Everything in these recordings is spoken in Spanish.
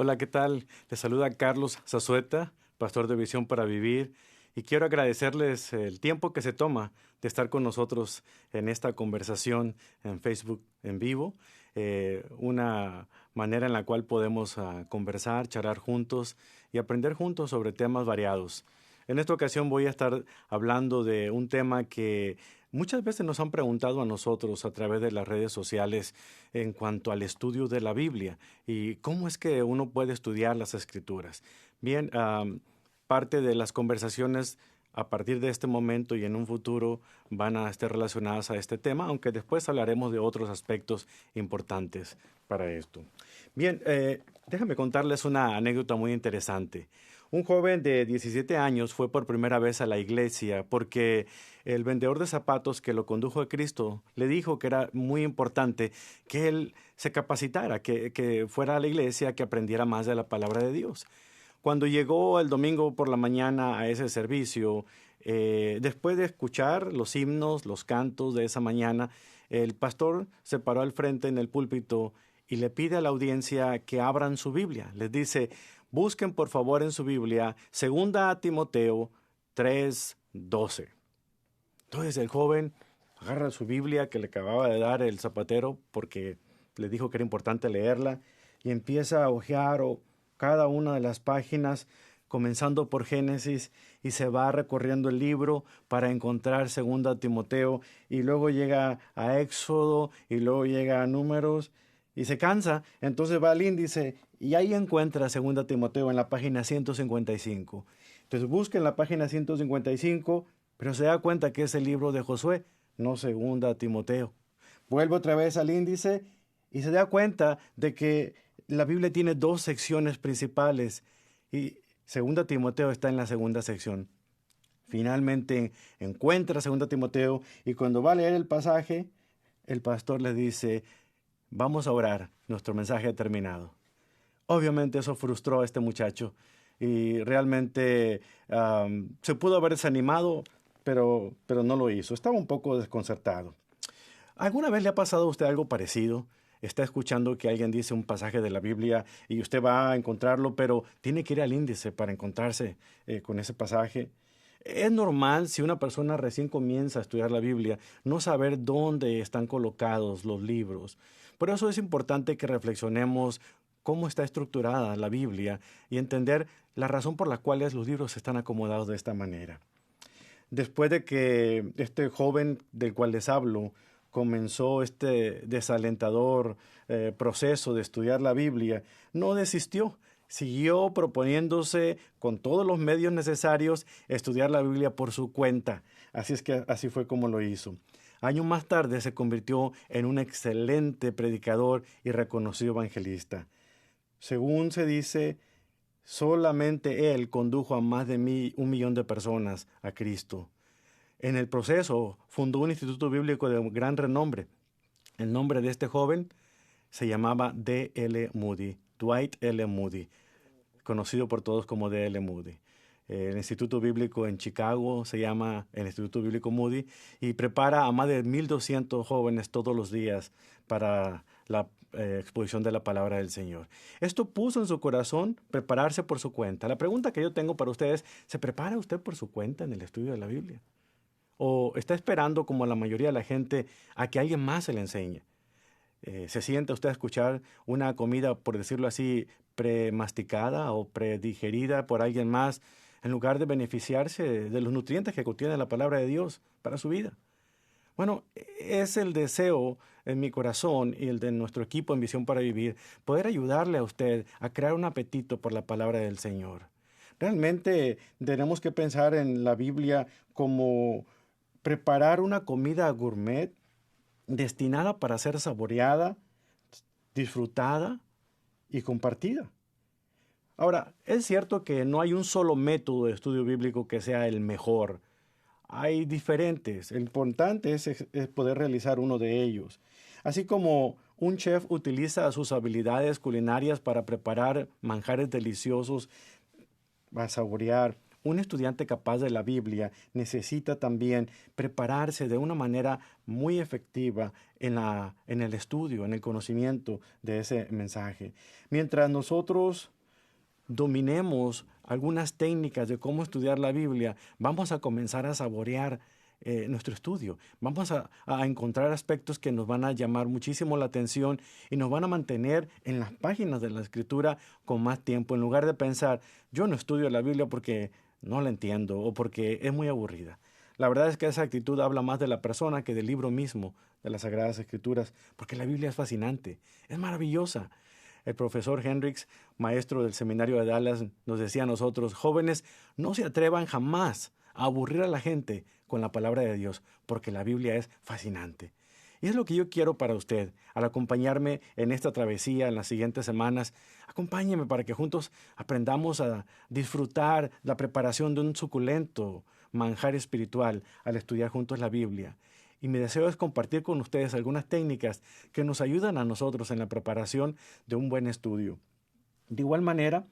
Hola, ¿qué tal? Les saluda Carlos Zazueta, pastor de Visión para Vivir, y quiero agradecerles el tiempo que se toma de estar con nosotros en esta conversación en Facebook en vivo, una manera en la cual podemos conversar, charlar juntos y aprender juntos sobre temas variados. En esta ocasión voy a estar hablando de un tema que muchas veces nos han preguntado a nosotros a través de las redes sociales en cuanto al estudio de la Biblia y cómo es que uno puede estudiar las Escrituras. Bien, parte de las conversaciones a partir de este momento y en un futuro van a estar relacionadas a este tema, aunque después hablaremos de otros aspectos importantes para esto. Bien, déjame contarles una anécdota muy interesante. Un joven de 17 años fue por primera vez a la iglesia porque el vendedor de zapatos que lo condujo a Cristo le dijo que era muy importante que él se capacitara, que fuera a la iglesia, que aprendiera más de la palabra de Dios. Cuando llegó el domingo por la mañana a ese servicio, después de escuchar los himnos, los cantos de esa mañana, el pastor se paró al frente en el púlpito y le pide a la audiencia que abran su Biblia. Les dice, busquen por favor en su Biblia 2 Timoteo 3:12. Entonces el joven agarra su Biblia que le acababa de dar el zapatero porque le dijo que era importante leerla y empieza a hojear cada una de las páginas comenzando por Génesis y se va recorriendo el libro para encontrar 2 Timoteo y luego llega a Éxodo y luego llega a Números y se cansa, entonces va al índice y ahí encuentra 2 Timoteo en la página 155. Entonces busca en la página 155, pero se da cuenta que es el libro de Josué, no 2 Timoteo. Vuelve otra vez al índice y se da cuenta de que la Biblia tiene 2 secciones principales y 2 Timoteo está en la segunda sección. Finalmente encuentra 2 Timoteo y cuando va a leer el pasaje, el pastor le dice, vamos a orar, nuestro mensaje ha terminado. Obviamente eso frustró a este muchacho y realmente se pudo haber desanimado, pero no lo hizo. Estaba un poco desconcertado. ¿Alguna vez le ha pasado a usted algo parecido? Está escuchando que alguien dice un pasaje de la Biblia y usted va a encontrarlo, pero tiene que ir al índice para encontrarse con ese pasaje. Es normal si una persona recién comienza a estudiar la Biblia no saber dónde están colocados los libros. Por eso es importante que reflexionemos cómo está estructurada la Biblia y entender la razón por la cual los libros están acomodados de esta manera. Después de que este joven del cual les hablo comenzó este desalentador proceso de estudiar la Biblia, no desistió. Siguió proponiéndose con todos los medios necesarios estudiar la Biblia por su cuenta. Así es que así fue como lo hizo. Años más tarde se convirtió en un excelente predicador y reconocido evangelista. Según se dice, solamente él condujo a más de 1 millón de personas a Cristo. En el proceso fundó un instituto bíblico de gran renombre. El nombre de este joven se llamaba D.L. Moody, Dwight L. Moody, conocido por todos como D.L. Moody. El Instituto Bíblico en Chicago se llama el Instituto Bíblico Moody y prepara a más de 1,200 jóvenes todos los días para la exposición de la palabra del Señor. Esto puso en su corazón prepararse por su cuenta. La pregunta que yo tengo para ustedes, ¿se prepara usted por su cuenta en el estudio de la Biblia? ¿O está esperando, como la mayoría de la gente, a que alguien más se le enseñe? ¿Se sienta usted a escuchar una comida, por decirlo así, premasticada o predigerida por alguien más, en lugar de beneficiarse de los nutrientes que contiene la palabra de Dios para su vida? Bueno, es el deseo en mi corazón y el de nuestro equipo en Visión para Vivir, poder ayudarle a usted a crear un apetito por la palabra del Señor. Realmente tenemos que pensar en la Biblia como preparar una comida gourmet destinada para ser saboreada, disfrutada y compartida. Ahora, es cierto que no hay un solo método de estudio bíblico que sea el mejor. Hay diferentes. Lo importante es poder realizar uno de ellos. Así como un chef utiliza sus habilidades culinarias para preparar manjares deliciosos, va a saborear. un estudiante capaz de la Biblia necesita también prepararse de una manera muy efectiva en el estudio, en el conocimiento de ese mensaje. Mientras nosotros dominemos algunas técnicas de cómo estudiar la Biblia, vamos a comenzar a saborear nuestro estudio. Vamos a encontrar aspectos que nos van a llamar muchísimo la atención y nos van a mantener en las páginas de la Escritura con más tiempo, en lugar de pensar, yo no estudio la Biblia porque no la entiendo o porque es muy aburrida. La verdad es que esa actitud habla más de la persona que del libro mismo, de las Sagradas Escrituras, porque la Biblia es fascinante, es maravillosa. El profesor Hendricks, maestro del seminario de Dallas, nos decía a nosotros, jóvenes, no se atrevan jamás a aburrir a la gente con la palabra de Dios, porque la Biblia es fascinante. Y es lo que yo quiero para usted, al acompañarme en esta travesía en las siguientes semanas. Acompáñeme para que juntos aprendamos a disfrutar la preparación de un suculento manjar espiritual al estudiar juntos la Biblia. Y mi deseo es compartir con ustedes algunas técnicas que nos ayudan a nosotros en la preparación de un buen estudio. De igual manera,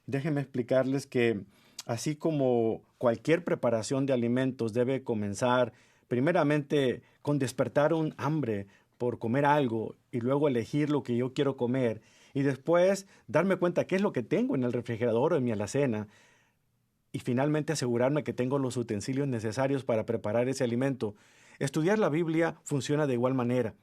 déjenme explicarles que así como cualquier preparación de alimentos debe comenzar primeramente con despertar un hambre por comer algo y luego elegir lo que yo quiero comer y después darme cuenta qué es lo que tengo en el refrigerador o en mi alacena y finalmente asegurarme que tengo los utensilios necesarios para preparar ese alimento. Estudiar la Biblia funciona de igual manera.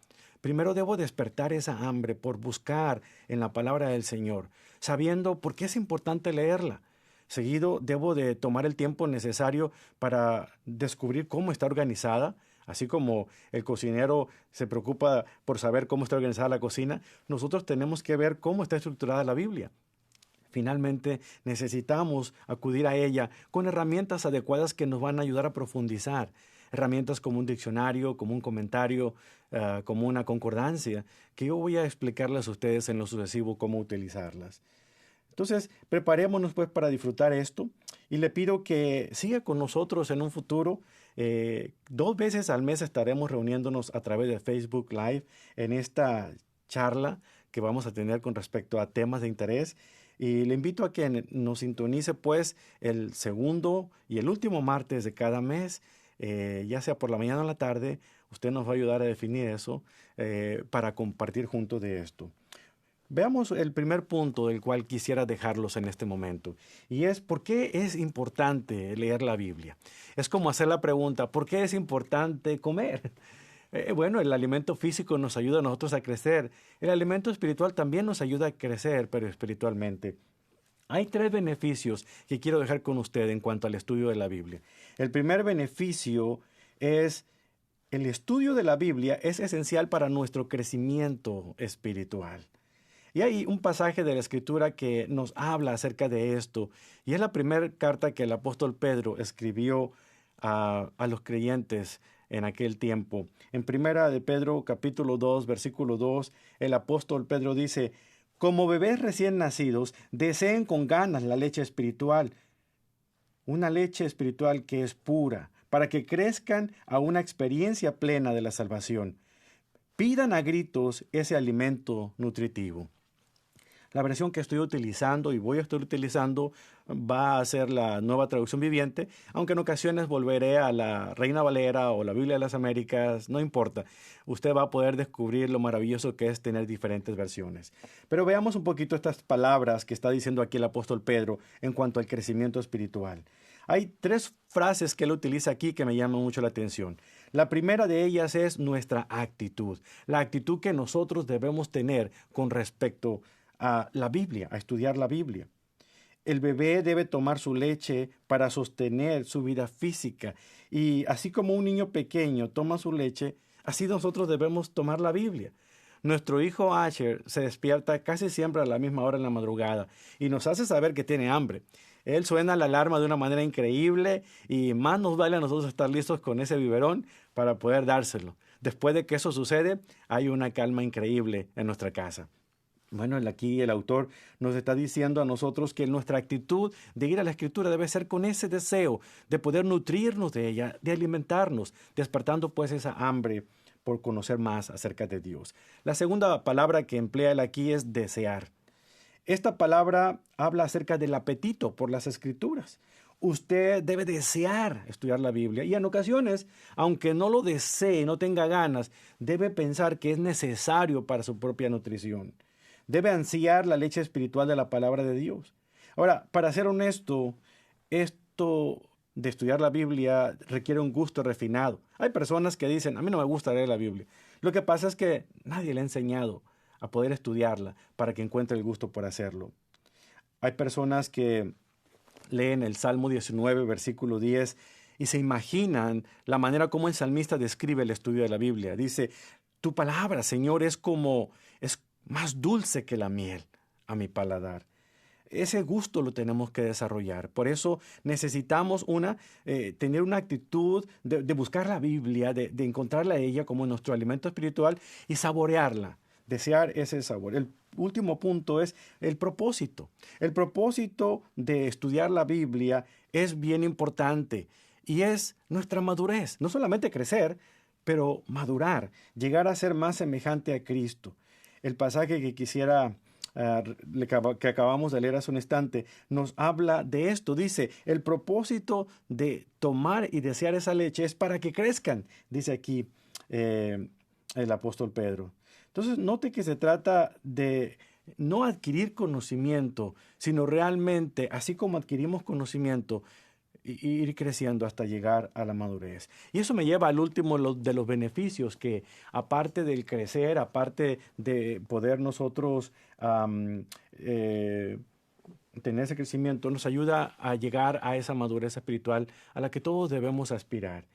Primero debo despertar esa hambre por buscar en la palabra del Señor, sabiendo por qué es importante leerla. Seguido, debo de tomar el tiempo necesario para descubrir cómo está organizada. Así como el cocinero se preocupa por saber cómo está organizada la cocina, nosotros tenemos que ver cómo está estructurada la Biblia. Finalmente, necesitamos acudir a ella con herramientas adecuadas que nos van a ayudar a profundizar. Herramientas como un diccionario, como un comentario, como una concordancia, que yo voy a explicarles a ustedes en lo sucesivo cómo utilizarlas. Entonces, preparémonos pues para disfrutar esto y le pido que siga con nosotros en un futuro. 2 veces al mes estaremos reuniéndonos a través de Facebook Live en esta charla que vamos a tener con respecto a temas de interés. Y le invito a que nos sintonice pues el segundo y el último martes de cada mes, ya sea por la mañana o en la tarde. Usted nos va a ayudar a definir eso para compartir juntos de esto. Veamos el primer punto del cual quisiera dejarlos en este momento, y es ¿por qué es importante leer la Biblia? Es como hacer la pregunta, ¿por qué es importante comer? Bueno, el alimento físico nos ayuda a nosotros a crecer. El alimento espiritual también nos ayuda a crecer, pero espiritualmente. Hay 3 beneficios que quiero dejar con usted en cuanto al estudio de la Biblia. El primer beneficio es el estudio de la Biblia es esencial para nuestro crecimiento espiritual. Y hay un pasaje de la Escritura que nos habla acerca de esto, y es la primera carta que el apóstol Pedro escribió a los creyentes en aquel tiempo. En primera de Pedro, capítulo 2, versículo 2, el apóstol Pedro dice, como bebés recién nacidos, deseen con ganas la leche espiritual, una leche espiritual que es pura, para que crezcan a una experiencia plena de la salvación. Pidan a gritos ese alimento nutritivo. La versión que estoy utilizando y voy a estar utilizando va a ser la Nueva Traducción Viviente, aunque en ocasiones volveré a la Reina Valera o la Biblia de las Américas, no importa. Usted va a poder descubrir lo maravilloso que es tener diferentes versiones. Pero veamos un poquito estas palabras que está diciendo aquí el apóstol Pedro en cuanto al crecimiento espiritual. Hay 3 frases que él utiliza aquí que me llaman mucho la atención. La primera de ellas es nuestra actitud, la actitud que nosotros debemos tener con respecto a la Biblia, a estudiar la Biblia. El bebé debe tomar su leche para sostener su vida física. Y así como un niño pequeño toma su leche, así nosotros debemos tomar la Biblia. Nuestro hijo Asher se despierta casi siempre a la misma hora en la madrugada y nos hace saber que tiene hambre. Él suena la alarma de una manera increíble y más nos vale a nosotros estar listos con ese biberón para poder dárselo. Después de que eso sucede, hay una calma increíble en nuestra casa. Bueno, aquí el autor nos está diciendo a nosotros que nuestra actitud de ir a la Escritura debe ser con ese deseo de poder nutrirnos de ella, de alimentarnos, despertando pues esa hambre por conocer más acerca de Dios. La segunda palabra que emplea él aquí es desear. Esta palabra habla acerca del apetito por las Escrituras. usted debe desear estudiar la Biblia y en ocasiones, aunque no lo desee, no tenga ganas, debe pensar que es necesario para su propia nutrición. Debe ansiar la leche espiritual de la palabra de Dios. Ahora, para ser honesto, esto de estudiar la Biblia requiere un gusto refinado. Hay personas que dicen, a mí no me gusta leer la Biblia. Lo que pasa es que nadie le ha enseñado a poder estudiarla para que encuentre el gusto por hacerlo. Hay personas que leen el Salmo 19, versículo 10, y se imaginan la manera como el salmista describe el estudio de la Biblia. Dice, tu palabra, Señor, es más dulce que la miel a mi paladar. Ese gusto lo tenemos que desarrollar. Por eso necesitamos tener una actitud de buscar la Biblia, de encontrarla a ella como nuestro alimento espiritual y saborearla, desear ese sabor. El último punto es el propósito. El propósito de estudiar la Biblia es bien importante y es nuestra madurez. No solamente crecer, pero madurar, llegar a ser más semejante a Cristo. El pasaje que que acabamos de leer hace un instante, nos habla de esto. Dice, el propósito de tomar y desear esa leche es para que crezcan, dice aquí el apóstol Pedro. Entonces, note que se trata de no adquirir conocimiento, sino realmente, así como adquirimos conocimiento, ir creciendo hasta llegar a la madurez. Y eso me lleva al último de los beneficios que, aparte del crecer, aparte de poder nosotros tener ese crecimiento, nos ayuda a llegar a esa madurez espiritual a la que todos debemos aspirar.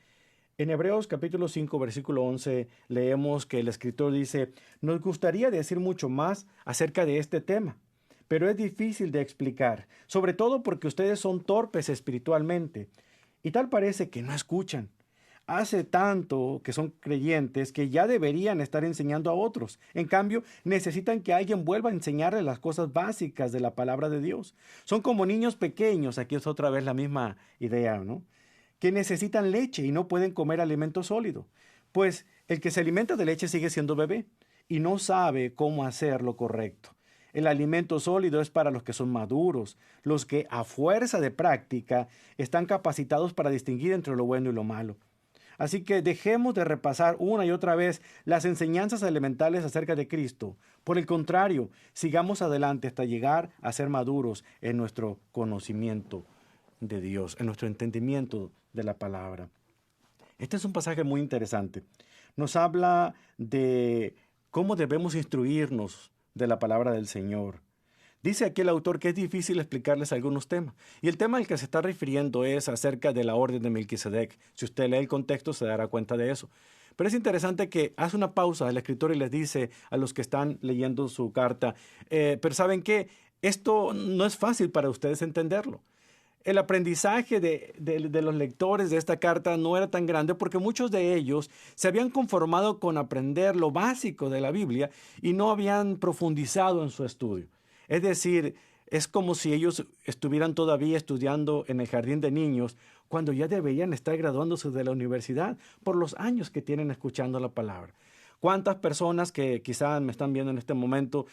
En Hebreos capítulo 5, versículo 11, leemos que el escritor dice, nos gustaría decir mucho más acerca de este tema, pero es difícil de explicar, sobre todo porque ustedes son torpes espiritualmente, y tal parece que no escuchan. Hace tanto que son creyentes que ya deberían estar enseñando a otros. En cambio, necesitan que alguien vuelva a enseñarles las cosas básicas de la palabra de Dios. Son como niños pequeños, aquí es otra vez la misma idea, ¿no? Que necesitan leche y no pueden comer alimento sólido. Pues el que se alimenta de leche sigue siendo bebé y no sabe cómo hacer lo correcto. El alimento sólido es para los que son maduros, los que a fuerza de práctica están capacitados para distinguir entre lo bueno y lo malo. Así que dejemos de repasar una y otra vez las enseñanzas elementales acerca de Cristo. Por el contrario, sigamos adelante hasta llegar a ser maduros en nuestro conocimiento de Dios, en nuestro entendimiento de la palabra. Este es un pasaje muy interesante. Nos habla de cómo debemos instruirnos de la palabra del Señor. Dice aquí el autor que es difícil explicarles algunos temas. Y el tema al que se está refiriendo es acerca de la orden de Melquisedec. Si usted lee el contexto se dará cuenta de eso. Pero es interesante que hace una pausa el escritor y les dice a los que están leyendo su carta, pero ¿saben qué? Esto no es fácil para ustedes entenderlo. El aprendizaje de los lectores de esta carta no era tan grande porque muchos de ellos se habían conformado con aprender lo básico de la Biblia y no habían profundizado en su estudio. Es decir, es como si ellos estuvieran todavía estudiando en el jardín de niños cuando ya deberían estar graduándose de la universidad por los años que tienen escuchando la palabra. ¿Cuántas personas que quizás me están viendo en este momento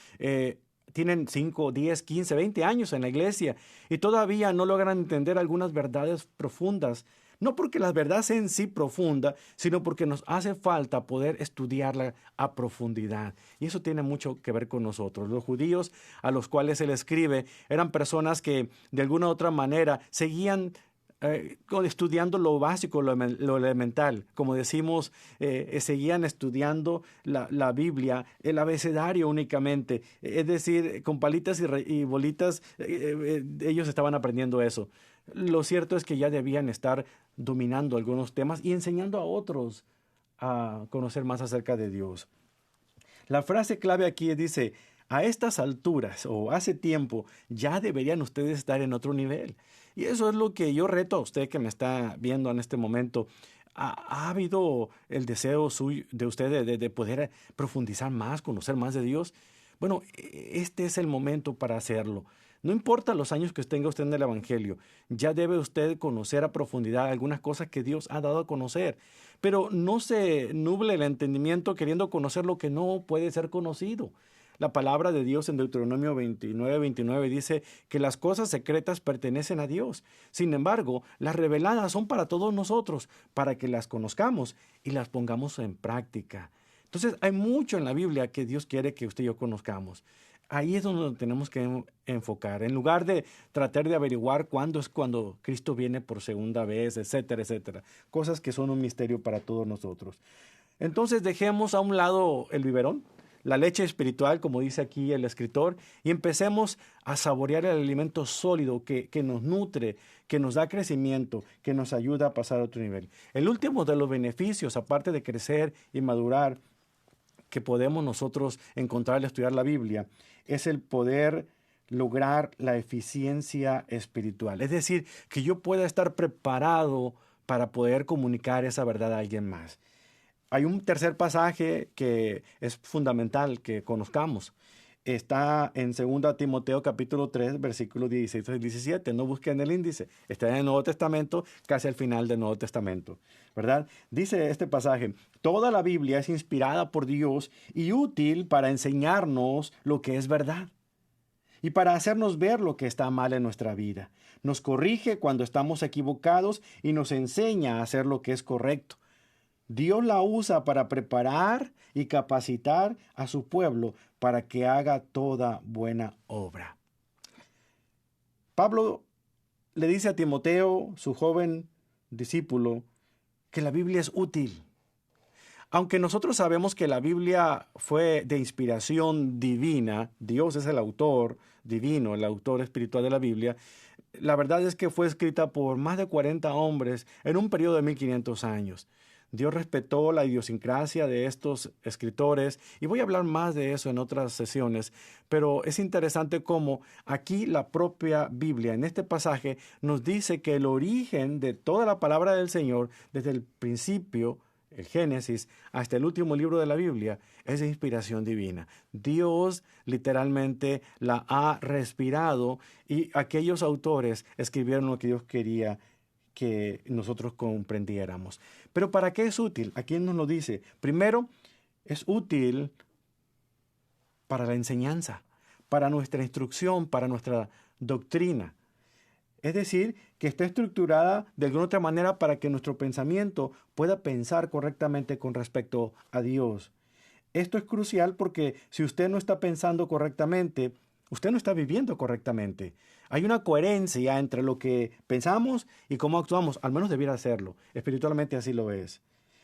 tienen 5, 10, 15, 20 años en la iglesia y todavía no logran entender algunas verdades profundas? No porque la verdad sea en sí profunda, sino porque nos hace falta poder estudiarla a profundidad. Y eso tiene mucho que ver con nosotros. Los judíos a los cuales él escribe eran personas que de alguna u otra manera seguían estudiando lo básico, lo elemental. Como decimos, seguían estudiando la Biblia, el abecedario únicamente. Es decir, con palitas y bolitas, ellos estaban aprendiendo eso. Lo cierto es que ya debían estar dominando algunos temas y enseñando a otros a conocer más acerca de Dios. La frase clave aquí dice, a estas alturas o hace tiempo ya deberían ustedes estar en otro nivel. Y eso es lo que yo reto a usted que me está viendo en este momento. ¿Ha habido el deseo de usted de poder profundizar más, conocer más de Dios? Bueno, este es el momento para hacerlo. No importa los años que tenga usted en el Evangelio, ya debe usted conocer a profundidad algunas cosas que Dios ha dado a conocer. Pero no se nuble el entendimiento queriendo conocer lo que no puede ser conocido. La palabra de Dios en Deuteronomio 29 dice que las cosas secretas pertenecen a Dios. Sin embargo, las reveladas son para todos nosotros, para que las conozcamos y las pongamos en práctica. Entonces, hay mucho en la Biblia que Dios quiere que usted y yo conozcamos. Ahí es donde tenemos que enfocar. En lugar de tratar de averiguar cuándo es cuando Cristo viene por segunda vez, etcétera, etcétera. Cosas que son un misterio para todos nosotros. Entonces dejemos a un lado el biberón, la leche espiritual, como dice aquí el escritor, y empecemos a saborear el alimento sólido que nos nutre, que nos da crecimiento, que nos ayuda a pasar a otro nivel. El último de los beneficios, aparte de crecer y madurar, que podemos nosotros encontrar al estudiar la Biblia, es el poder lograr la eficiencia espiritual. Es decir, que yo pueda estar preparado para poder comunicar esa verdad a alguien más. Hay un tercer pasaje que es fundamental que conozcamos. Está en 2 Timoteo capítulo 3, versículos 16 y 17. No busquen el índice. Está en el Nuevo Testamento, casi al final del Nuevo Testamento, ¿verdad? Dice este pasaje: toda la Biblia es inspirada por Dios y útil para enseñarnos lo que es verdad y para hacernos ver lo que está mal en nuestra vida. Nos corrige cuando estamos equivocados y nos enseña a hacer lo que es correcto. Dios la usa para preparar y capacitar a su pueblo para que haga toda buena obra. Pablo le dice a Timoteo, su joven discípulo, que la Biblia es útil. Aunque nosotros sabemos que la Biblia fue de inspiración divina, Dios es el autor divino, el autor espiritual de la Biblia, la verdad es que fue escrita por más de 40 hombres en un periodo de 1500 años. Dios respetó la idiosincrasia de estos escritores y voy a hablar más de eso en otras sesiones, pero es interesante cómo aquí la propia Biblia en este pasaje nos dice que el origen de toda la palabra del Señor, desde el principio, el Génesis, hasta el último libro de la Biblia, es de inspiración divina. Dios literalmente la ha respirado y aquellos autores escribieron lo que Dios quería que nosotros comprendiéramos. Pero ¿para qué es útil? Aquí nos lo dice. Primero, es útil para la enseñanza, para nuestra instrucción, para nuestra doctrina. Es decir, que está estructurada de alguna otra manera para que nuestro pensamiento pueda pensar correctamente con respecto a Dios. Esto es crucial porque si usted no está pensando correctamente, usted no está viviendo correctamente. Hay una coherencia entre lo que pensamos y cómo actuamos, al menos debiera hacerlo. Espiritualmente así lo es.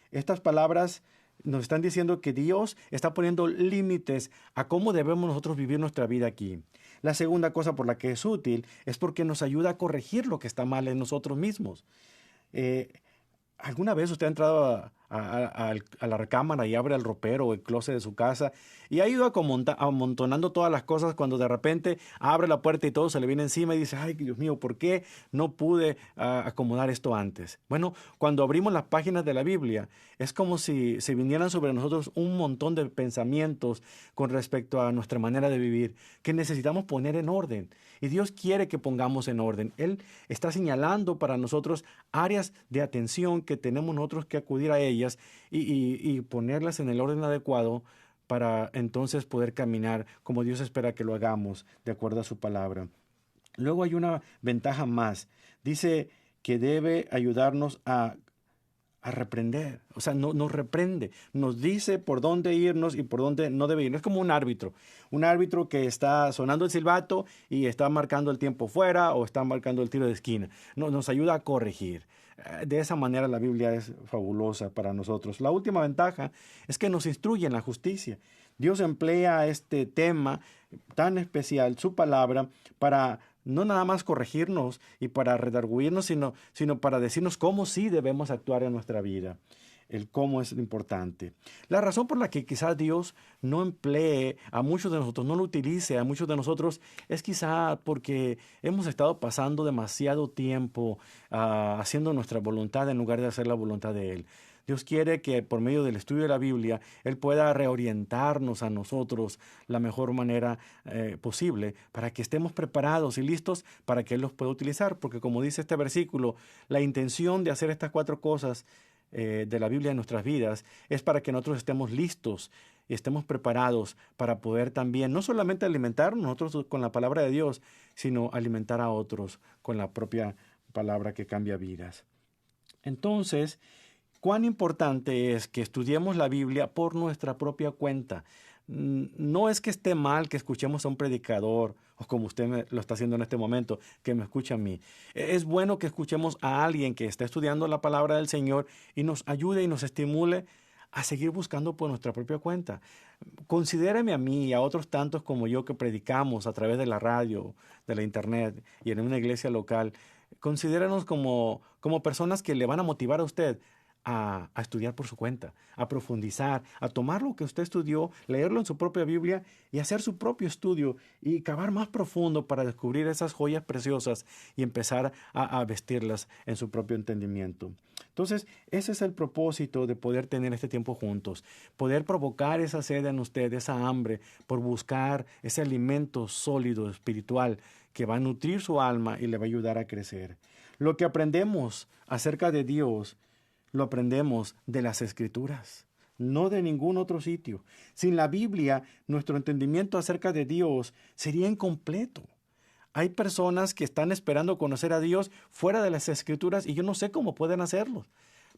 Estas palabras nos están diciendo que Dios está poniendo límites a cómo debemos nosotros vivir nuestra vida aquí. La segunda cosa por la que es útil es porque nos ayuda a corregir lo que está mal en nosotros mismos. ¿Alguna vez usted ha entrado a la recámara y abre el ropero o el closet de su casa y ha ido amontonando todas las cosas cuando de repente abre la puerta y todo se le viene encima y dice: ay, Dios mío, ¿por qué no pude acomodar esto antes? Bueno, cuando abrimos las páginas de la Biblia es como si se vinieran sobre nosotros un montón de pensamientos con respecto a nuestra manera de vivir que necesitamos poner en orden. Y Dios quiere que pongamos en orden. Él está señalando para nosotros áreas de atención que tenemos nosotros que acudir a ellas y ponerlas en el orden adecuado para entonces poder caminar como Dios espera que lo hagamos, de acuerdo a su palabra. Luego hay una ventaja más. Dice que debe ayudarnos a reprender. O sea, nos reprende. Nos dice por dónde irnos y por dónde no debe ir. Es como un árbitro. Un árbitro que está sonando el silbato y está marcando el tiempo fuera o está marcando el tiro de esquina. Nos ayuda a corregir. De esa manera la Biblia es fabulosa para nosotros. La última ventaja es que nos instruye en la justicia. Dios emplea este tema tan especial, su palabra, para no nada más corregirnos y para redarguirnos, sino para decirnos cómo sí debemos actuar en nuestra vida. El cómo es importante. La razón por la que quizás Dios no emplee a muchos de nosotros, no lo utilice a muchos de nosotros, es quizá porque hemos estado pasando demasiado tiempo haciendo nuestra voluntad en lugar de hacer la voluntad de Él. Dios quiere que por medio del estudio de la Biblia, Él pueda reorientarnos a nosotros la mejor manera posible para que estemos preparados y listos para que Él los pueda utilizar. Porque como dice este versículo, la intención de hacer estas 4 cosas de la Biblia en nuestras vidas es para que nosotros estemos listos y estemos preparados para poder también no solamente alimentarnos nosotros con la palabra de Dios, sino alimentar a otros con la propia palabra que cambia vidas. Entonces, cuán importante es que estudiemos la Biblia por nuestra propia cuenta. No es que esté mal que escuchemos a un predicador, o como usted lo está haciendo en este momento, que me escuche a mí. Es bueno que escuchemos a alguien que está estudiando la palabra del Señor y nos ayude y nos estimule a seguir buscando por nuestra propia cuenta. Considéreme a mí y a otros tantos como yo que predicamos a través de la radio, de la internet y en una iglesia local. Considéranos como personas que le van a motivar a usted a estudiar por su cuenta, a profundizar, a tomar lo que usted estudió, leerlo en su propia Biblia y hacer su propio estudio y cavar más profundo para descubrir esas joyas preciosas y empezar a vestirlas en su propio entendimiento. Entonces, ese es el propósito de poder tener este tiempo juntos, poder provocar esa sed en usted, esa hambre por buscar ese alimento sólido, espiritual, que va a nutrir su alma y le va a ayudar a crecer. Lo que aprendemos acerca de Dios lo aprendemos de las Escrituras, no de ningún otro sitio. Sin la Biblia, nuestro entendimiento acerca de Dios sería incompleto. Hay personas que están esperando conocer a Dios fuera de las Escrituras y yo no sé cómo pueden hacerlo.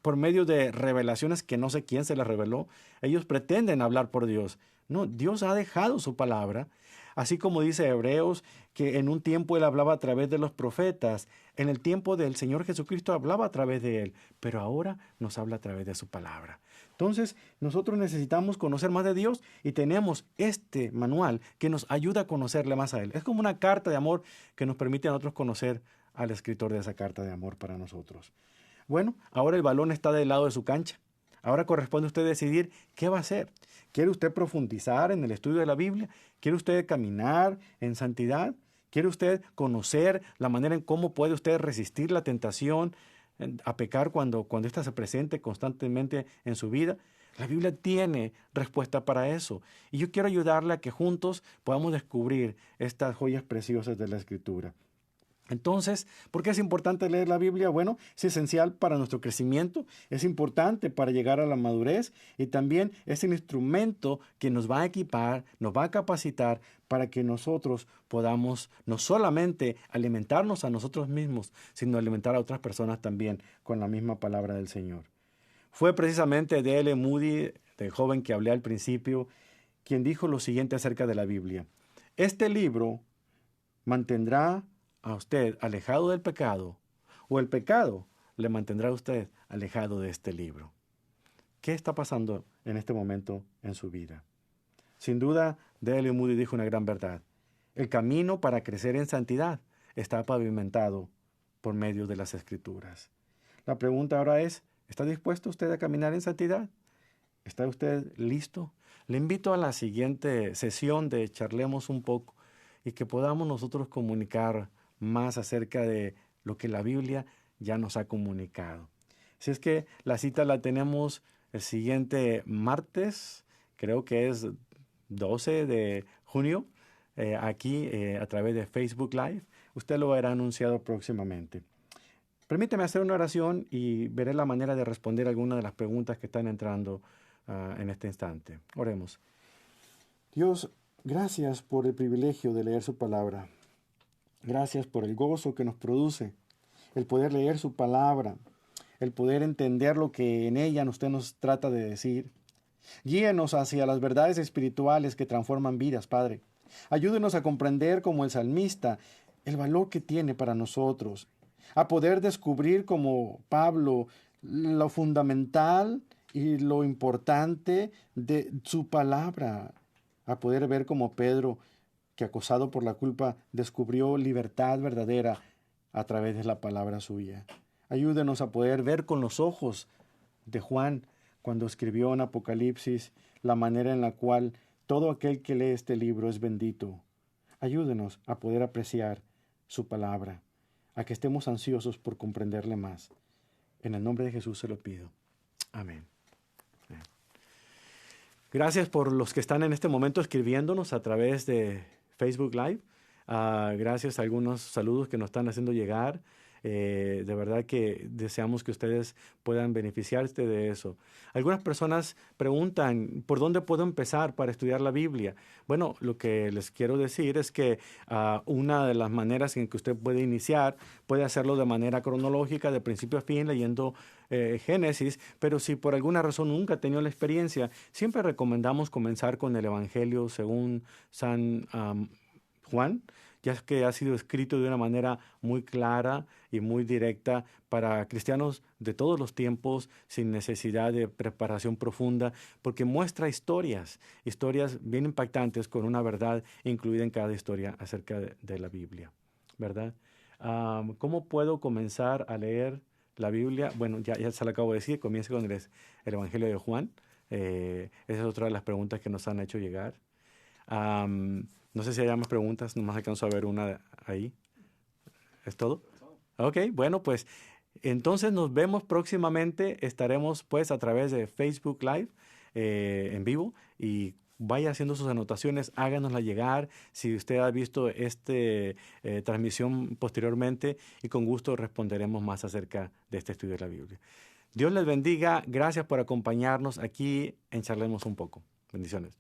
Por medio de revelaciones que no sé quién se las reveló, ellos pretenden hablar por Dios. No, Dios ha dejado su palabra. Así como dice Hebreos, que en un tiempo Él hablaba a través de los profetas, en el tiempo del Señor Jesucristo hablaba a través de Él, pero ahora nos habla a través de su palabra. Entonces, nosotros necesitamos conocer más de Dios y tenemos este manual que nos ayuda a conocerle más a Él. Es como una carta de amor que nos permite a nosotros conocer al escritor de esa carta de amor para nosotros. Bueno, ahora el balón está del lado de su cancha. Ahora corresponde a usted decidir qué va a hacer. ¿Quiere usted profundizar en el estudio de la Biblia? ¿Quiere usted caminar en santidad? ¿Quiere usted conocer la manera en cómo puede usted resistir la tentación a pecar cuando ésta se presente constantemente en su vida? La Biblia tiene respuesta para eso. Y yo quiero ayudarle a que juntos podamos descubrir estas joyas preciosas de la Escritura. Entonces, ¿por qué es importante leer la Biblia? Bueno, es esencial para nuestro crecimiento, es importante para llegar a la madurez y también es el instrumento que nos va a equipar, nos va a capacitar para que nosotros podamos no solamente alimentarnos a nosotros mismos, sino alimentar a otras personas también con la misma palabra del Señor. Fue precisamente D.L. Moody, el joven que hablé al principio, quien dijo lo siguiente acerca de la Biblia. Este libro mantendrá a usted alejado del pecado, o el pecado le mantendrá a usted alejado de este libro. ¿Qué está pasando en este momento en su vida? Sin duda, D.L. Moody dijo una gran verdad. El camino para crecer en santidad está pavimentado por medio de las Escrituras. La pregunta ahora es, ¿está dispuesto usted a caminar en santidad? ¿Está usted listo? Le invito a la siguiente sesión de Charlemos un poco y que podamos nosotros comunicar más acerca de lo que la Biblia ya nos ha comunicado. Si es que la cita la tenemos el siguiente martes, creo que es 12 de junio, aquí a través de Facebook Live. Usted lo verá anunciado próximamente. Permíteme hacer una oración y veré la manera de responder algunas de las preguntas que están entrando en este instante. Oremos. Dios, gracias por el privilegio de leer su palabra. Gracias por el gozo que nos produce el poder leer su palabra, el poder entender lo que en ella usted nos trata de decir. Guíenos hacia las verdades espirituales que transforman vidas, Padre. Ayúdenos a comprender como el salmista el valor que tiene para nosotros, a poder descubrir como Pablo lo fundamental y lo importante de su palabra, a poder ver como Pedro, que acosado por la culpa descubrió libertad verdadera a través de la palabra suya. Ayúdenos a poder ver con los ojos de Juan cuando escribió en Apocalipsis la manera en la cual todo aquel que lee este libro es bendito. Ayúdenos a poder apreciar su palabra, a que estemos ansiosos por comprenderle más. En el nombre de Jesús se lo pido. Amén. Gracias por los que están en este momento escribiéndonos a través de Facebook Live. Gracias a algunos saludos que nos están haciendo llegar. De verdad que deseamos que ustedes puedan beneficiarse de eso. Algunas personas preguntan, ¿por dónde puedo empezar para estudiar la Biblia? Bueno, lo que les quiero decir es que una de las maneras en que usted puede iniciar, puede hacerlo de manera cronológica, de principio a fin, leyendo Génesis, pero si por alguna razón nunca ha tenido la experiencia, siempre recomendamos comenzar con el Evangelio según San Juan, ya que ha sido escrito de una manera muy clara y muy directa para cristianos de todos los tiempos, sin necesidad de preparación profunda, porque muestra historias bien impactantes con una verdad incluida en cada historia acerca de la Biblia, ¿verdad? ¿Cómo puedo comenzar a leer la Biblia? Bueno, ya se lo acabo de decir, comienza con el Evangelio de Juan. Esa es otra de las preguntas que nos han hecho llegar. No sé si hay más preguntas, nomás alcanzo a ver una ahí. ¿Es todo? Ok, bueno, pues entonces nos vemos próximamente. Estaremos pues a través de Facebook Live en vivo y vaya haciendo sus anotaciones, háganosla llegar si usted ha visto esta transmisión posteriormente y con gusto responderemos más acerca de este estudio de la Biblia. Dios les bendiga. Gracias por acompañarnos aquí en Charlemos un poco. Bendiciones.